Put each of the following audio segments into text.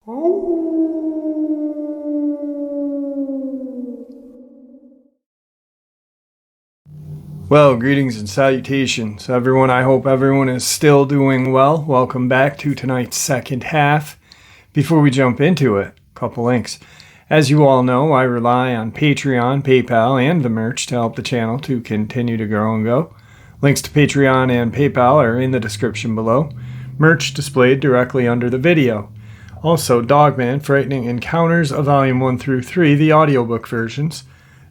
Well, greetings and salutations, everyone. I hope everyone is still doing well. Welcome back to tonight's second half. Before we jump into it, a couple links. As you all know, I rely on Patreon, PayPal, and the merch to help the channel to continue to grow and go. Links to Patreon and PayPal are in the description below. Merch displayed directly under the video. Also, Dogman, Frightening Encounters of Volume 1 through 3, the audiobook versions.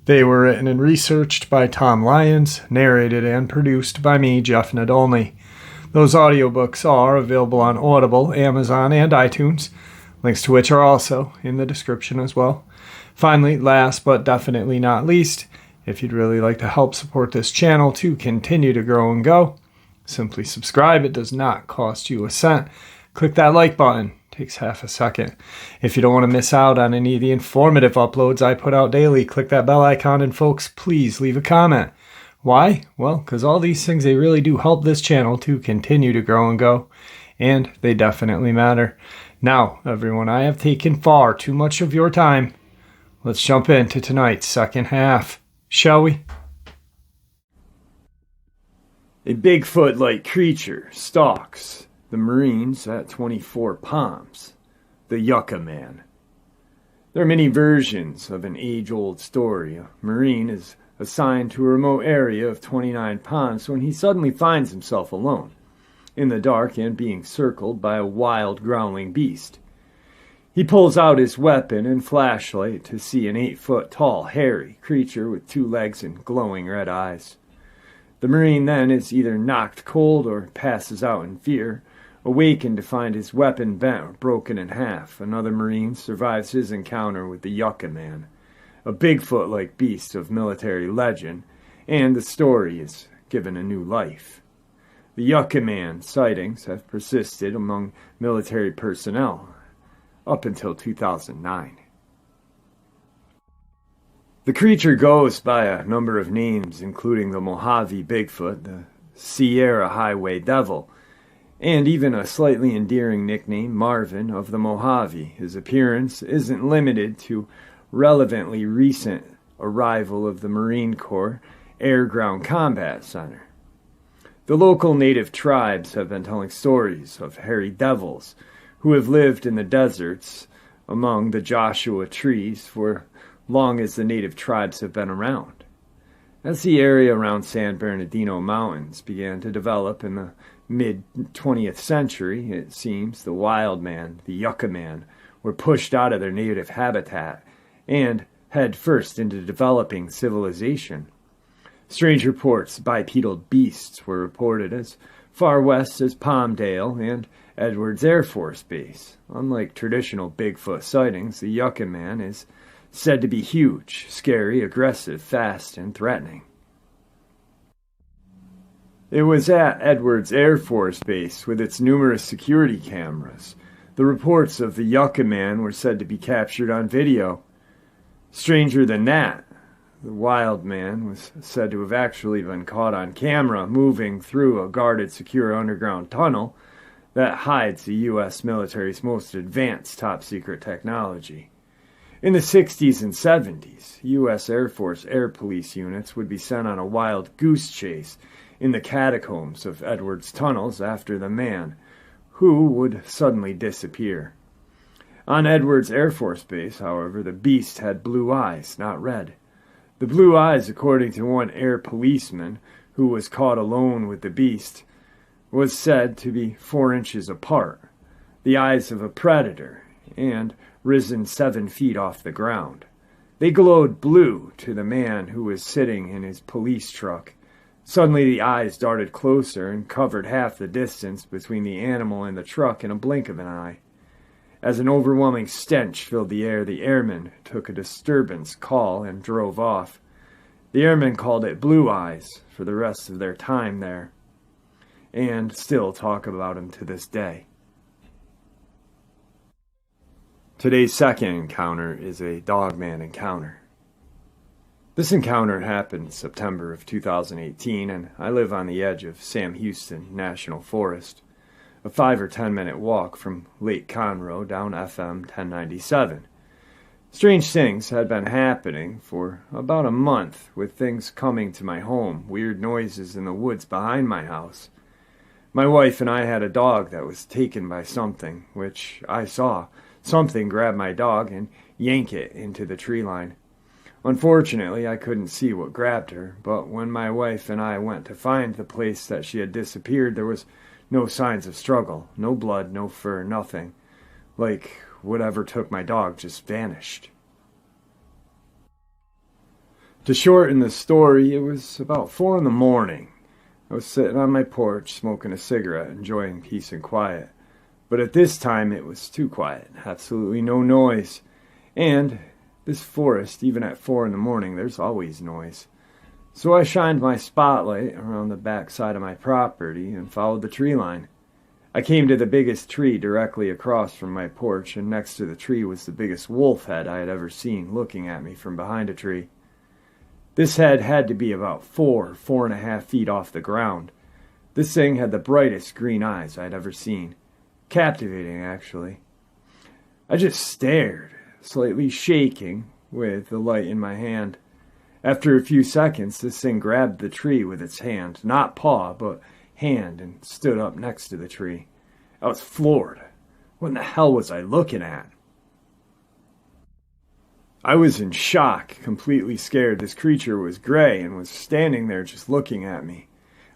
They were written and researched by Tom Lyons, narrated and produced by me, Jeff Nadolny. Those audiobooks are available on Audible, Amazon, and iTunes, links to which are also in the description as well. Finally, last but definitely not least, if you'd really like to help support this channel to continue to grow and go, simply subscribe. It does not cost you a cent. Click that like button. Takes half a second. If you don't want to miss out on any of the informative uploads I put out daily, click that bell icon, and folks, please leave a comment. Why? Well, because all these things, they really do help this channel to continue to grow and go, and they definitely matter. Now, everyone, I have taken far too much of your time. Let's jump into tonight's second half, shall we? A Bigfoot-like creature stalks the Marines at 24 Palms, the Yucca Man. There are many versions of an age-old story. A Marine is assigned to a remote area of 29 Palms when he suddenly finds himself alone, in the dark and being circled by a wild, growling beast. He pulls out his weapon and flashlight to see an 8-foot-tall, hairy creature with 2 legs and glowing red eyes. The Marine then is either knocked cold or passes out in fear, awakened to find his weapon bent or broken in half. Another Marine survives his encounter with the Yucca Man, a Bigfoot-like beast of military legend, and the story is given a new life. The Yucca Man sightings have persisted among military personnel up until 2009. The creature goes by a number of names, including the Mojave Bigfoot, the Sierra Highway Devil, and even a slightly endearing nickname, Marvin of the Mojave. His appearance isn't limited to relevantly recent arrival of the Marine Corps Air Ground Combat Center. The local native tribes have been telling stories of hairy devils who have lived in the deserts among the Joshua trees for long as the native tribes have been around. As the area around San Bernardino Mountains began to develop in the mid-20th century, it seems the wild man, the Yucca Man, were pushed out of their native habitat and head first into developing civilization. Strange reports of bipedal beasts were reported as far west as Palmdale and Edwards Air Force Base. Unlike traditional Bigfoot sightings, the Yucca Man is said to be huge, scary, aggressive, fast, and threatening. It was at Edwards Air Force Base, with its numerous security cameras. The reports of the Yucca Man were said to be captured on video. Stranger than that, the wild man was said to have actually been caught on camera moving through a guarded, secure underground tunnel that hides the U.S. military's most advanced top-secret technology. In the 60s and 70s, U.S. Air Force Air Police units would be sent on a wild goose chase in the catacombs of Edwards tunnels after the man, who would suddenly disappear. On Edwards Air Force Base, however, the beast had blue eyes, not red. The blue eyes, according to one air policeman who was caught alone with the beast, was said to be 4 inches apart, the eyes of a predator, and risen 7 feet off the ground. They glowed blue to the man who was sitting in his police truck. Suddenly the eyes darted closer and covered half the distance between the animal and the truck in a blink of an eye. As an overwhelming stench filled the air, the airmen took a disturbance call and drove off. The airmen called it Blue Eyes for the rest of their time there, and still talk about him to this day. Today's second encounter is a Dogman encounter. This encounter happened in September of 2018, and I live on the edge of Sam Houston National Forest. a 5 or 10 minute walk from Lake Conroe down FM 1097. Strange things had been happening for about a month, with things coming to my home, weird noises in the woods behind my house. My wife and I had a dog that was taken by something, which I saw. Something grabbed my dog and yank it into the tree line. Unfortunately, I couldn't see what grabbed her, but when my wife and I went to find the place that she had disappeared, there was no signs of struggle, no blood, no fur, nothing. Like whatever took my dog just vanished. To shorten the story, it was about 4 in the morning. I was sitting on my porch smoking a cigarette, enjoying peace and quiet. But at this time it was too quiet, absolutely no noise. And this forest, even at 4 in the morning, there's always noise. So I shined my spotlight around the back side of my property and followed the tree line. I came to the biggest tree directly across from my porch, and next to the tree was the biggest wolf head I had ever seen looking at me from behind a tree. This head had to be about 4.5 feet off the ground. This thing had the brightest green eyes I'd ever seen. Captivating, actually. I just stared, slightly shaking, with the light in my hand. After a few seconds, this thing grabbed the tree with its hand, not paw, but hand, and stood up next to the tree. I was floored. What in the hell was I looking at? I was in shock, completely scared. This creature was gray and was standing there just looking at me.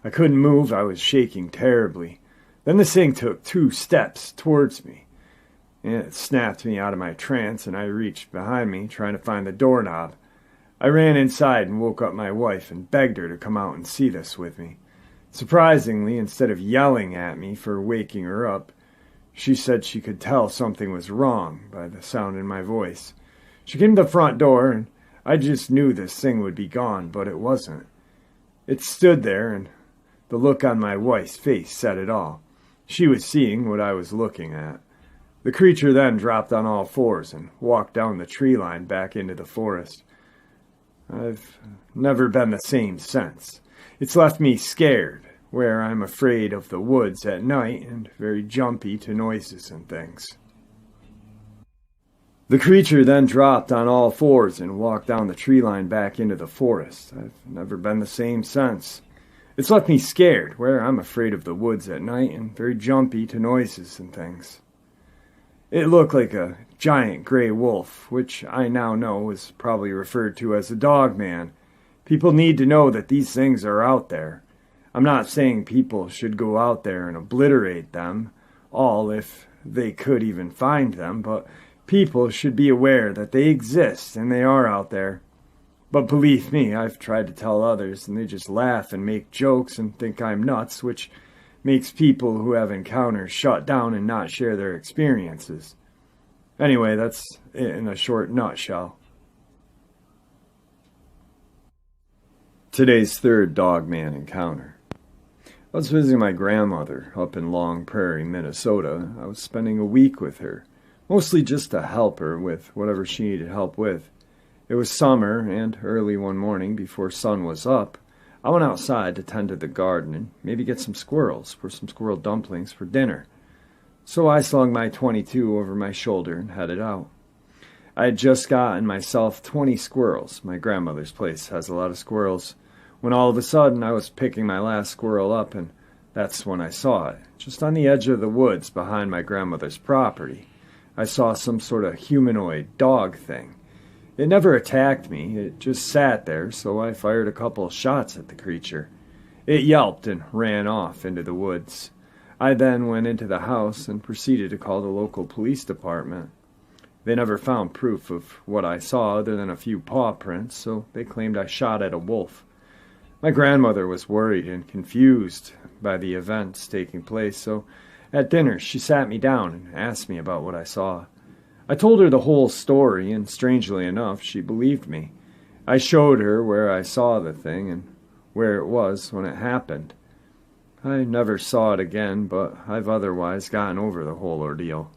I couldn't move. I was shaking terribly. Then this thing took 2 steps towards me, and it snapped me out of my trance, and I reached behind me, trying to find the doorknob. I ran inside and woke up my wife and begged her to come out and see this with me. Surprisingly, instead of yelling at me for waking her up, she said she could tell something was wrong by the sound in my voice. She came to the front door, and I just knew this thing would be gone, but it wasn't. It stood there, and the look on my wife's face said it all. She was seeing what I was looking at. The creature then dropped on all 4s and walked down the tree line back into the forest. I've never been the same since. It's left me scared, where I'm afraid of the woods at night and very jumpy to noises and things. The creature then dropped on all 4s and walked down the tree line back into the forest. I've never been the same since. It's left me scared, where I'm afraid of the woods at night and very jumpy to noises and things. It looked like a giant gray wolf, which I now know is probably referred to as a Dogman. People need to know that these things are out there. I'm not saying people should go out there and obliterate them all if they could even find them, but people should be aware that they exist and they are out there. But believe me, I've tried to tell others, and they just laugh and make jokes and think I'm nuts, which makes people who have encounters shut down and not share their experiences. Anyway, that's it in a short nutshell. Today's third Dogman encounter. I was visiting my grandmother up in Long Prairie, Minnesota. I was spending a week with her, mostly just to help her with whatever she needed help with. It was summer, and early one morning, before sun was up, I went outside to tend to the garden and maybe get some squirrels for some squirrel dumplings for dinner. So I slung my .22 over my shoulder and headed out. I had just gotten myself 20 squirrels. My grandmother's place has a lot of squirrels. When all of a sudden I was picking my last squirrel up, and that's when I saw it, just on the edge of the woods behind my grandmother's property. I saw some sort of humanoid dog thing. It never attacked me, it just sat there, so I fired a couple of shots at the creature. It yelped and ran off into the woods. I then went into the house and proceeded to call the local police department. They never found proof of what I saw other than a few paw prints, so they claimed I shot at a wolf. My grandmother was worried and confused by the events taking place, so at dinner she sat me down and asked me about what I saw. I told her the whole story, and strangely enough, she believed me. I showed her where I saw the thing and where it was when it happened. I never saw it again, but I've otherwise gotten over the whole ordeal.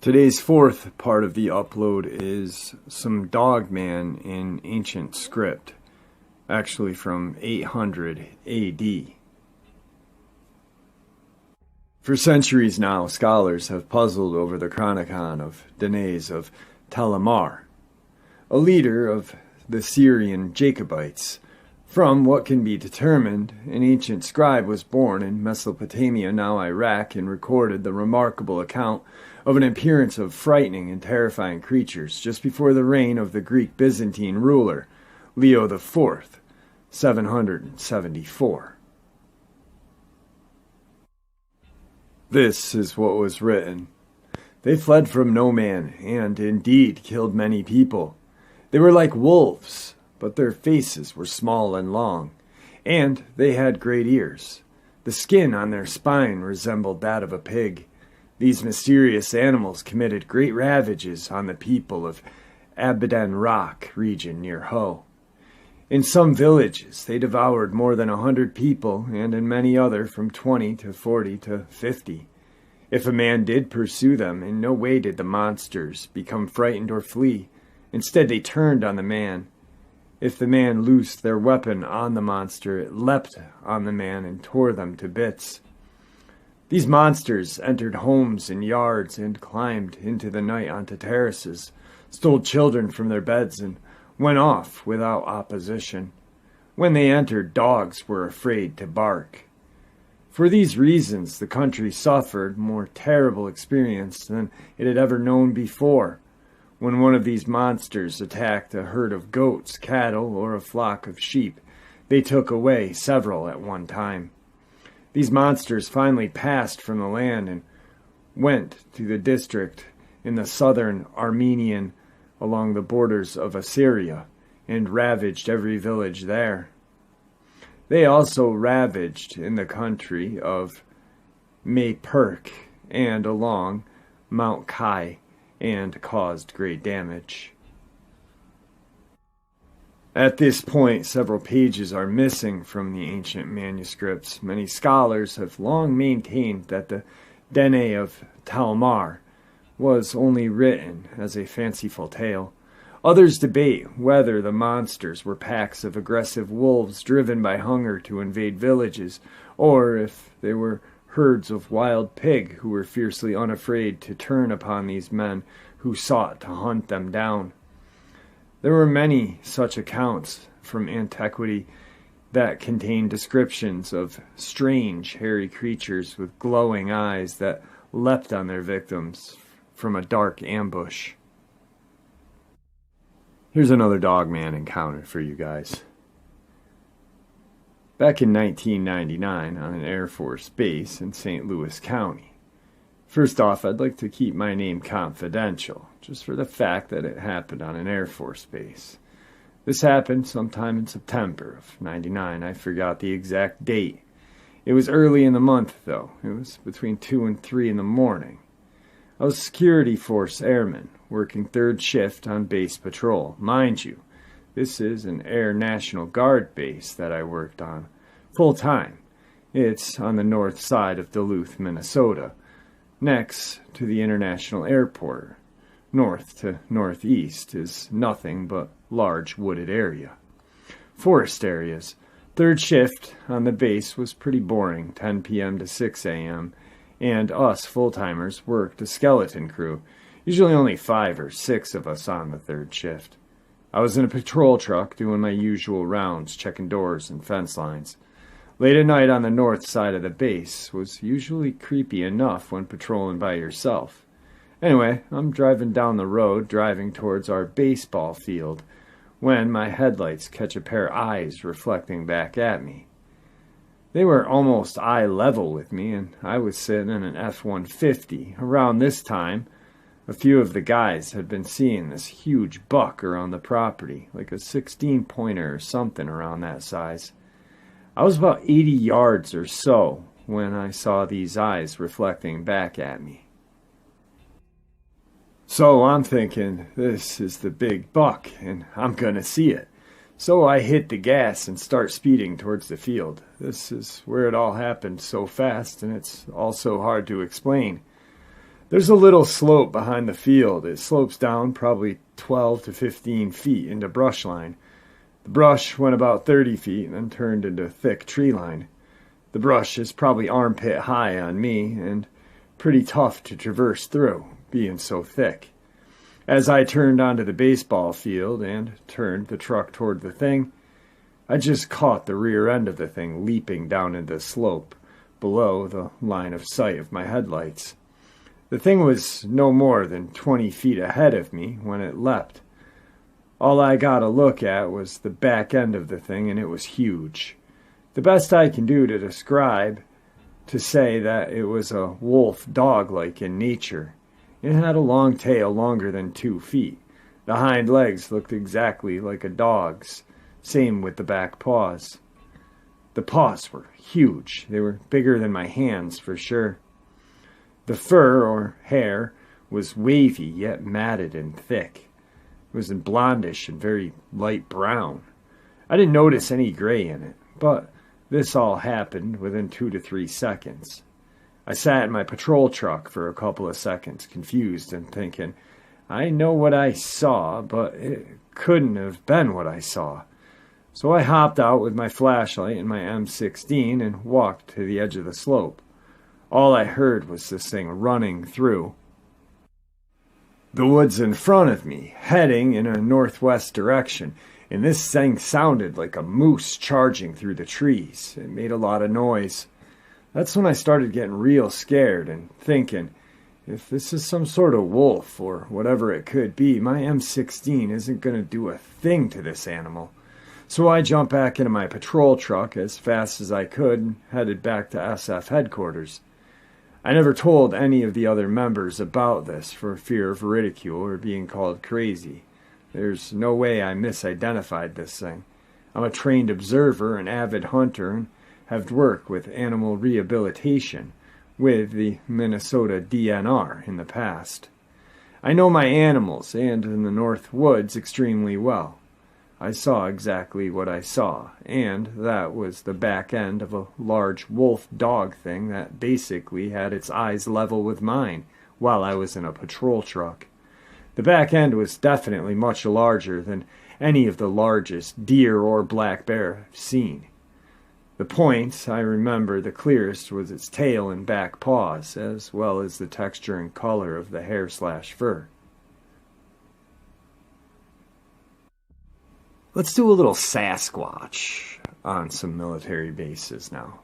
Today's fourth part of the upload is some Dogman in ancient script, actually from 800 AD. For centuries now, scholars have puzzled over the chronicon of Danaes of Talamar, a leader of the Syrian Jacobites. From what can be determined, an ancient scribe was born in Mesopotamia, now Iraq, and recorded the remarkable account of an appearance of frightening and terrifying creatures just before the reign of the Greek Byzantine ruler, Leo IV, 774. This is what was written. They fled from no man, and indeed killed many people. They were like wolves, but their faces were small and long, and they had great ears. The skin on their spine resembled that of a pig. These mysterious animals committed great ravages on the people of Abadan Rock region near Ho. In some villages, they devoured more than 100 people, and in many other from 20 to 40 to 50. If a man did pursue them, in no way did the monsters become frightened or flee. Instead, they turned on the man. If the man loosed their weapon on the monster, it leapt on the man and tore them to bits. These monsters entered homes and yards and climbed into the night onto terraces, stole children from their beds, and went off without opposition. When they entered, dogs were afraid to bark. For these reasons, the country suffered more terrible experience than it had ever known before. When one of these monsters attacked a herd of goats, cattle, or a flock of sheep, they took away several at one time. These monsters finally passed from the land and went to the district in the southern Armenian along the borders of Assyria, and ravaged every village there. They also ravaged in the country of Mayperk and along Mount Kai, and caused great damage. At this point, several pages are missing from the ancient manuscripts. Many scholars have long maintained that the Danae of Talmar was only written as a fanciful tale. Others debate whether the monsters were packs of aggressive wolves driven by hunger to invade villages, or if they were herds of wild pig who were fiercely unafraid to turn upon these men who sought to hunt them down. There were many such accounts from antiquity that contained descriptions of strange, hairy creatures with glowing eyes that leapt on their victims from a dark ambush. Here's another Dogman encounter for you guys. Back in 1999 on an Air Force base in St. Louis County. First off, I'd like to keep my name confidential, just for the fact that it happened on an Air Force base. This happened sometime in September of '99. I forgot the exact date. It was early in the month, though. It was between 2 and 3 in the morning. I was a security force airman, working third shift on base patrol. Mind you, this is an Air National Guard base that I worked on, full-time. It's on the north side of Duluth, Minnesota, next to the International Airport. North to northeast is nothing but large wooded area. Forest areas. Third shift on the base was pretty boring, 10 p.m. to 6 a.m., and us full-timers worked a skeleton crew, usually only 5 or 6 of us on the third shift. I was in a patrol truck doing my usual rounds, checking doors and fence lines. Late at night on the north side of the base was usually creepy enough when patrolling by yourself. Anyway, I'm driving down the road, driving towards our baseball field, when my headlights catch a pair of eyes reflecting back at me. They were almost eye level with me, and I was sitting in an F-150. Around this time, a few of the guys had been seeing this huge buck around the property, like a 16-pointer or something around that size. I was about 80 yards or so when I saw these eyes reflecting back at me. So I'm thinking, this is the big buck, and I'm gonna see it. So I hit the gas and start speeding towards the field. This is where it all happened so fast, and it's also hard to explain. There's a little slope behind the field. It slopes down probably 12 to 15 feet into brush line. The brush went about 30 feet and then turned into thick tree line. The brush is probably armpit high on me, and pretty tough to traverse through, being so thick. As I turned onto the baseball field and turned the truck toward the thing, I just caught the rear end of the thing leaping down into the slope below the line of sight of my headlights. The thing was no more than 20 feet ahead of me when it leapt. All I got a look at was the back end of the thing, and it was huge. The best I can do to describe to say that it was a wolf dog-like in nature. It had a long tail longer than 2 feet. The hind legs looked exactly like a dog's, same with the back paws. The paws were huge. They were bigger than my hands for sure. The fur, or hair, was wavy yet matted and thick. It was blondish and very light brown. I didn't notice any gray in it, but this all happened within 2 to 3 seconds. I sat in my patrol truck for a couple of seconds, confused and thinking, I know what I saw, but it couldn't have been what I saw. So I hopped out with my flashlight and my M16 and walked to the edge of the slope. All I heard was this thing running through the woods in front of me, heading in a northwest direction, and this thing sounded like a moose charging through the trees. It made a lot of noise. That's when I started getting real scared and thinking, if this is some sort of wolf or whatever it could be, my M16 isn't going to do a thing to this animal. So I jumped back into my patrol truck as fast as I could and headed back to SF headquarters. I never told any of the other members about this for fear of ridicule or being called crazy. There's no way I misidentified this thing. I'm a trained observer, an avid hunter, and have worked with animal rehabilitation with the Minnesota DNR in the past. I know my animals and in the North Woods extremely well. I saw exactly what I saw, and that was the back end of a large wolf dog thing that basically had its eyes level with mine while I was in a patrol truck. The back end was definitely much larger than any of the largest deer or black bear I've seen. The point I remember the clearest was its tail and back paws, as well as the texture and color of the hair/fur. Let's do a little Sasquatch on some military bases now.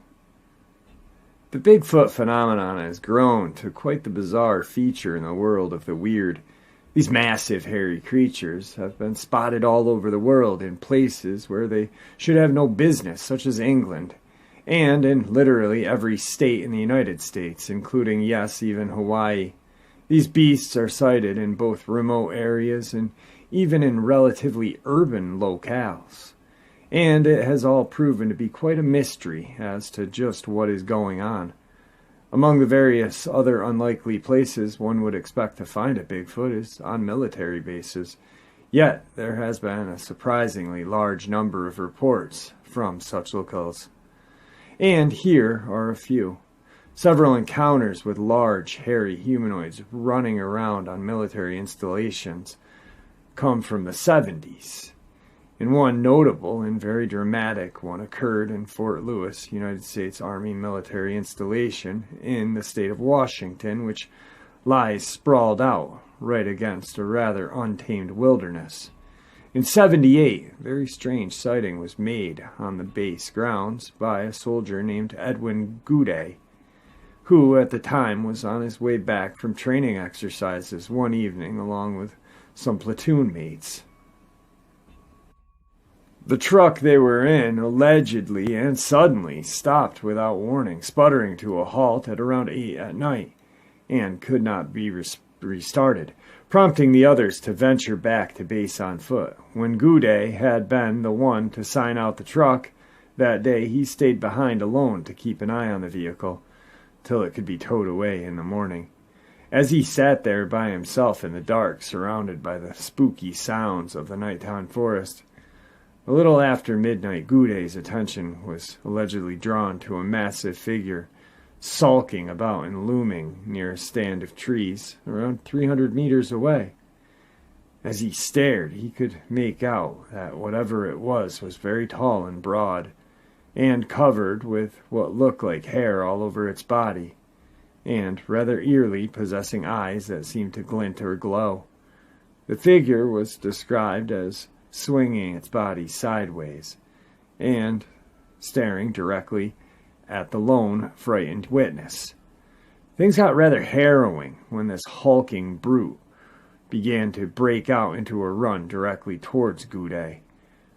The Bigfoot phenomenon has grown to quite the bizarre feature in the world of the weird. These massive hairy creatures have been spotted all over the world in places where they should have no business, such as England, and in literally every state in the United States, including, yes, even Hawaii. These beasts are sighted in both remote areas and even in relatively urban locales. And it has all proven to be quite a mystery as to just what is going on. Among the various other unlikely places one would expect to find a Bigfoot is on military bases. Yet there has been a surprisingly large number of reports from such locales. And here are a few. Several encounters with large, hairy humanoids running around on military installations come from the 70s. And one notable and very dramatic one occurred in Fort Lewis, United States Army military installation in the state of Washington, which lies sprawled out right against a rather untamed wilderness. In 78, a very strange sighting was made on the base grounds by a soldier named Edwin Goudet, who at the time was on his way back from training exercises one evening along with some platoon mates. The truck they were in allegedly and suddenly stopped without warning, sputtering to a halt at around 8 at night, and could not be restarted, prompting the others to venture back to base on foot. When Goudet had been the one to sign out the truck that day, he stayed behind alone to keep an eye on the vehicle till it could be towed away in the morning. As he sat there by himself in the dark, surrounded by the spooky sounds of the nighttime forest, a little after midnight, Goudet's attention was allegedly drawn to a massive figure sulking about and looming near a stand of trees around 300 meters away. As he stared, he could make out that whatever it was very tall and broad. and covered with what looked like hair all over its body, and rather eerily possessing eyes that seemed to glint or glow. The figure was described as swinging its body sideways and staring directly at the lone frightened witness. Things got rather harrowing when this hulking brute began to break out into a run directly towards Goudet,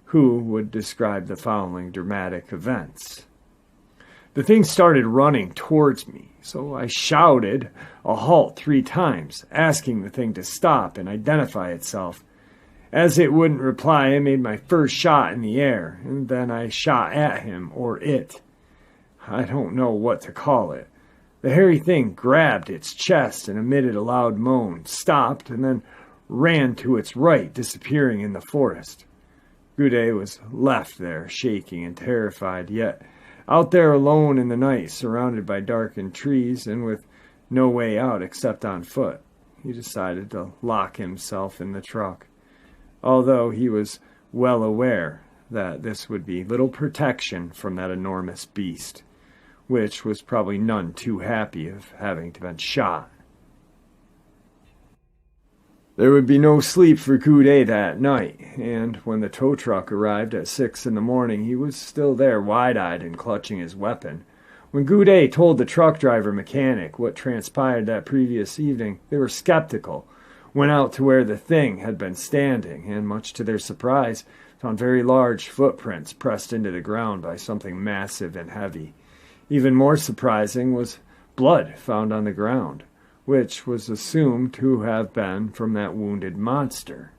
who would describe the following dramatic events. The thing started running towards me, so I shouted a halt 3 times, asking the thing to stop and identify itself. As it wouldn't reply, I made my first shot in the air, and then I shot at him, or it. I don't know what to call it. The hairy thing grabbed its chest and emitted a loud moan, stopped, and then ran to its right, disappearing in the forest. Goudet was left there, shaking and terrified, yet out there alone in the night, surrounded by darkened trees and with no way out except on foot. He decided to lock himself in the truck, although he was well aware that this would be little protection from that enormous beast, which was probably none too happy of having to been shot. There would be no sleep for Goudet that night, and when the tow truck arrived at 6 in the morning, he was still there, wide-eyed and clutching his weapon. When Goudet told the truck driver mechanic what transpired that previous evening, they were skeptical, went out to where the thing had been standing, and much to their surprise, found very large footprints pressed into the ground by something massive and heavy. Even more surprising was blood found on the ground, which was assumed to have been from that wounded monster.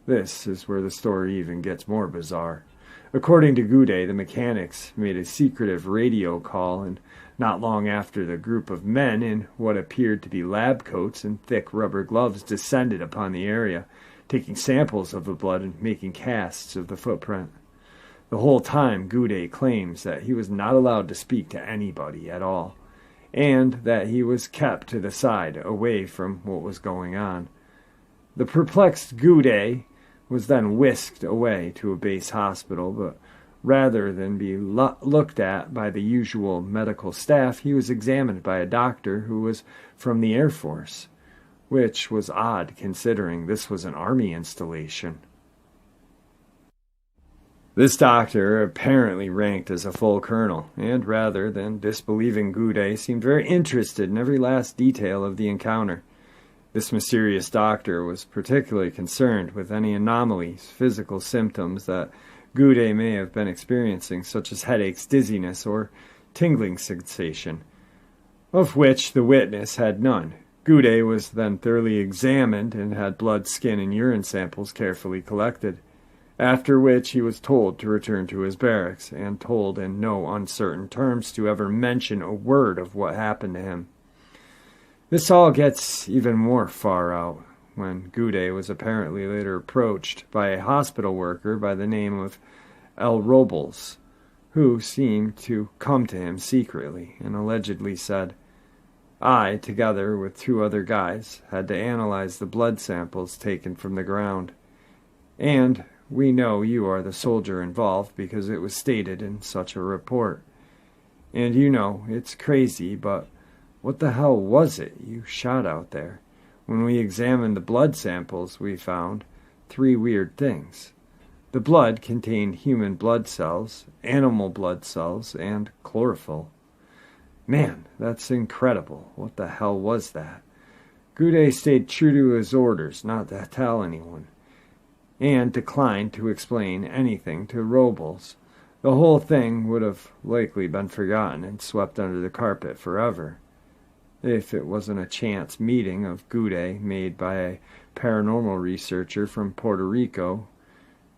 This is where the story even gets more bizarre. According to Goudet, the mechanics made a secretive radio call, and not long after, the group of men in what appeared to be lab coats and thick rubber gloves descended upon the area, taking samples of the blood and making casts of the footprint. The whole time, Goudet claims that he was not allowed to speak to anybody at all, and that he was kept to the side, away from what was going on. The perplexed Goudet was then whisked away to a base hospital, but rather than be looked at by the usual medical staff, he was examined by a doctor who was from the Air Force, which was odd considering this was an army installation. This doctor apparently ranked as a full colonel, and rather than disbelieving Goudet, seemed very interested in every last detail of the encounter. This mysterious doctor was particularly concerned with any anomalies, physical symptoms that Goudet may have been experiencing, such as headaches, dizziness, or tingling sensation, of which the witness had none. Goudet was then thoroughly examined and had blood, skin, and urine samples carefully collected, after which he was told to return to his barracks, and told in no uncertain terms to ever mention a word of what happened to him. This all gets even more far out when Goudet was apparently later approached by a hospital worker by the name of El Robles, who seemed to come to him secretly and allegedly said, "I, together with 2 other guys, had to analyze the blood samples taken from the ground, and we know you are the soldier involved because it was stated in such a report. And you know, it's crazy, but what the hell was it you shot out there? When we examined the blood samples, we found 3 weird things. The blood contained human blood cells, animal blood cells, and chlorophyll. Man, that's incredible. What the hell was that?" Goudet stayed true to his orders not to tell anyone, and declined to explain anything to Robles. The whole thing would have likely been forgotten and swept under the carpet forever, if it wasn't a chance meeting of Goudet made by a paranormal researcher from Puerto Rico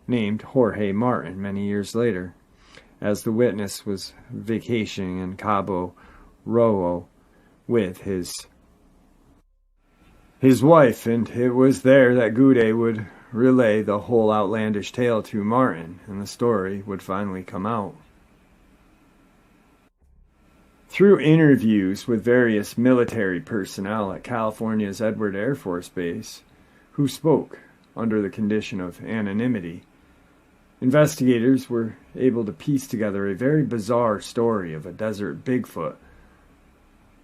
named Jorge Martin many years later, as the witness was vacationing in Cabo Rojo with his wife, and it was there that Goudet would relay the whole outlandish tale to Martin, and the story would finally come out. Through interviews with various military personnel at California's Edward Air Force Base, who spoke under the condition of anonymity, Investigators were able to piece together a very bizarre story of a desert Bigfoot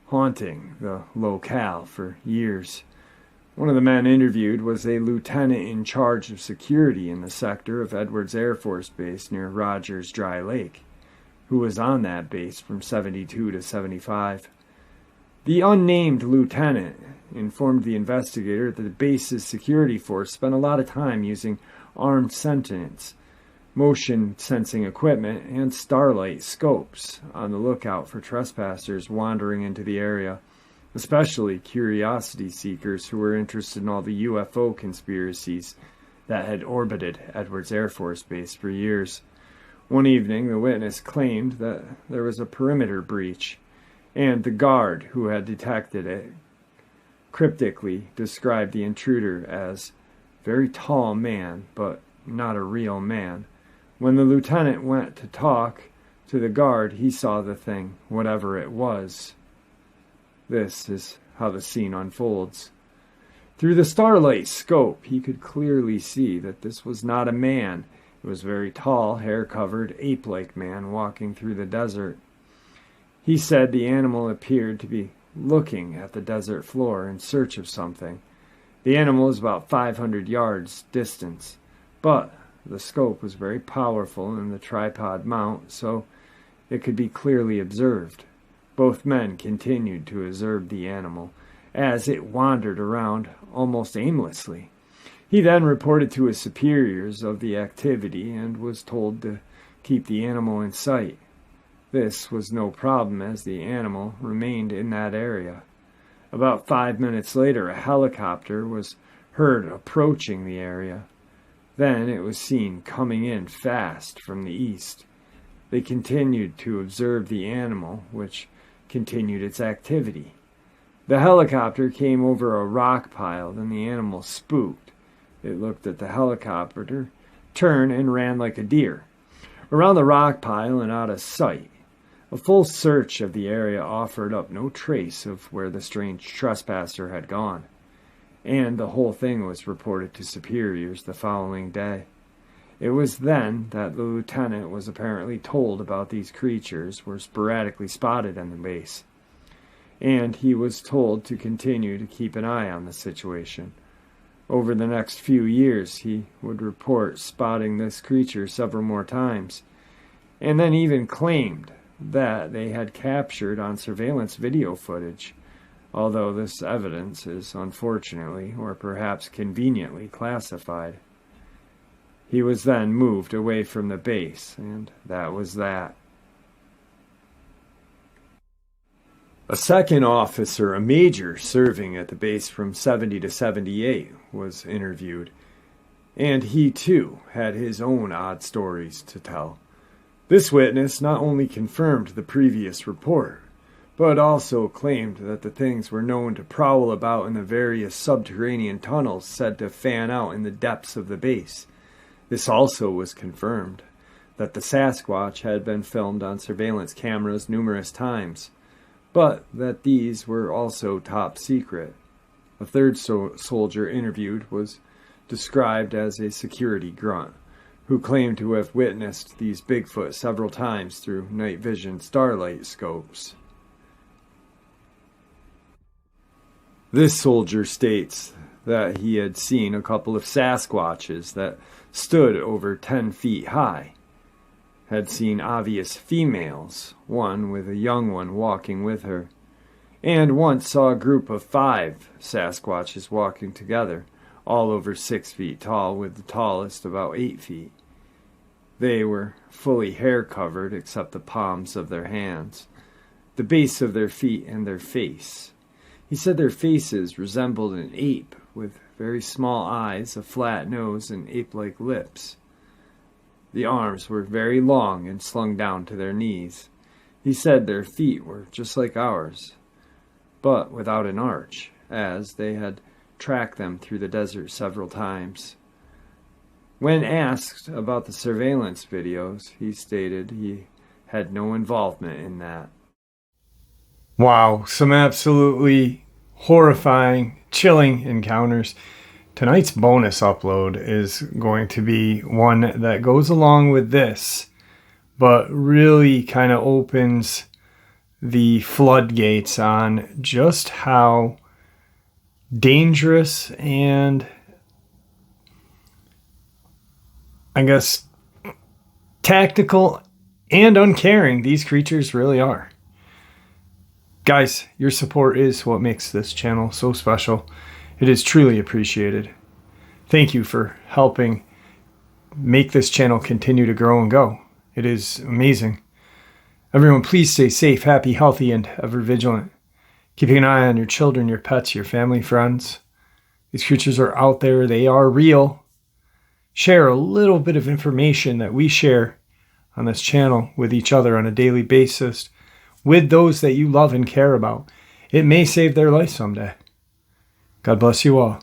haunting the locale for years. One of the men interviewed was a lieutenant in charge of security in the sector of Edwards Air Force Base near Rogers Dry Lake, who was on that base from 72 to 75. The unnamed lieutenant informed the investigator that the base's security force spent a lot of time using armed sentinels, motion sensing equipment, and starlight scopes on the lookout for trespassers wandering into the area, especially curiosity seekers who were interested in all the UFO conspiracies that had orbited Edwards Air Force Base for years. One evening, the witness claimed that there was a perimeter breach, and the guard who had detected it cryptically described the intruder as a very tall man, but not a real man. When the lieutenant went to talk to the guard, he saw the thing, whatever it was. This is how the scene unfolds. Through the starlight scope, he could clearly see that this was not a man. It was a very tall, hair-covered, ape-like man walking through the desert. He said the animal appeared to be looking at the desert floor in search of something. The animal is about 500 yards distance, but the scope was very powerful in the tripod mount, so it could be clearly observed. Both men continued to observe the animal as it wandered around almost aimlessly. He then reported to his superiors of the activity and was told to keep the animal in sight. This was no problem as the animal remained in that area. About 5 minutes later, a helicopter was heard approaching the area. Then it was seen coming in fast from the east. They continued to observe the animal, which continued its activity. The helicopter came over a rock pile, then the animal spooked. It looked at the helicopter, turned, and ran like a deer. Around the rock pile and out of sight. A full search of the area offered up no trace of where the strange trespasser had gone, and the whole thing was reported to superiors the following day. It was then that the lieutenant was apparently told about these creatures were sporadically spotted on the base, and he was told to continue to keep an eye on the situation. Over the next few years, he would report spotting this creature several more times, and then even claimed that they had captured on surveillance video footage, although this evidence is unfortunately, or perhaps conveniently, classified. He was then moved away from the base, and that was that. A second officer, a major serving at the base from 70 to 78, was interviewed, and he too had his own odd stories to tell. This witness not only confirmed the previous report, but also claimed that the things were known to prowl about in the various subterranean tunnels said to fan out in the depths of the base. This also was confirmed, that the Sasquatch had been filmed on surveillance cameras numerous times, but that these were also top secret. A third soldier interviewed was described as a security grunt, who claimed to have witnessed these Bigfoot several times through night vision starlight scopes. This soldier states that he had seen a couple of Sasquatches that stood over 10 feet high, had seen obvious females, one with a young one walking with her, and once saw a group of 5 Sasquatches walking together, all over 6 feet tall, with the tallest about 8 feet. They were fully hair-covered except the palms of their hands, the base of their feet, and their face. He said their faces resembled an ape, with very small eyes, a flat nose, and ape-like lips. The arms were very long and slung down to their knees. He said their feet were just like ours, but without an arch, as they had tracked them through the desert several times. When asked about the surveillance videos, he stated he had no involvement in that. Wow, some absolutely horrifying, chilling encounters. tonight's bonus upload is going to be one that goes along with this, but really kind of opens the floodgates on just how dangerous and, I guess, tactical and uncaring these creatures really are. Guys, your support is what makes this channel so special. It is truly appreciated. Thank you for helping make this channel continue to grow and go. It is amazing. Everyone, please stay safe, happy, healthy, and ever vigilant. Keeping an eye on your children, your pets, your family, friends. These creatures are out there. They are real. Share a little bit of information that we share on this channel with each other on a daily basis, with those that you love and care about. It may save their life someday. God bless you all.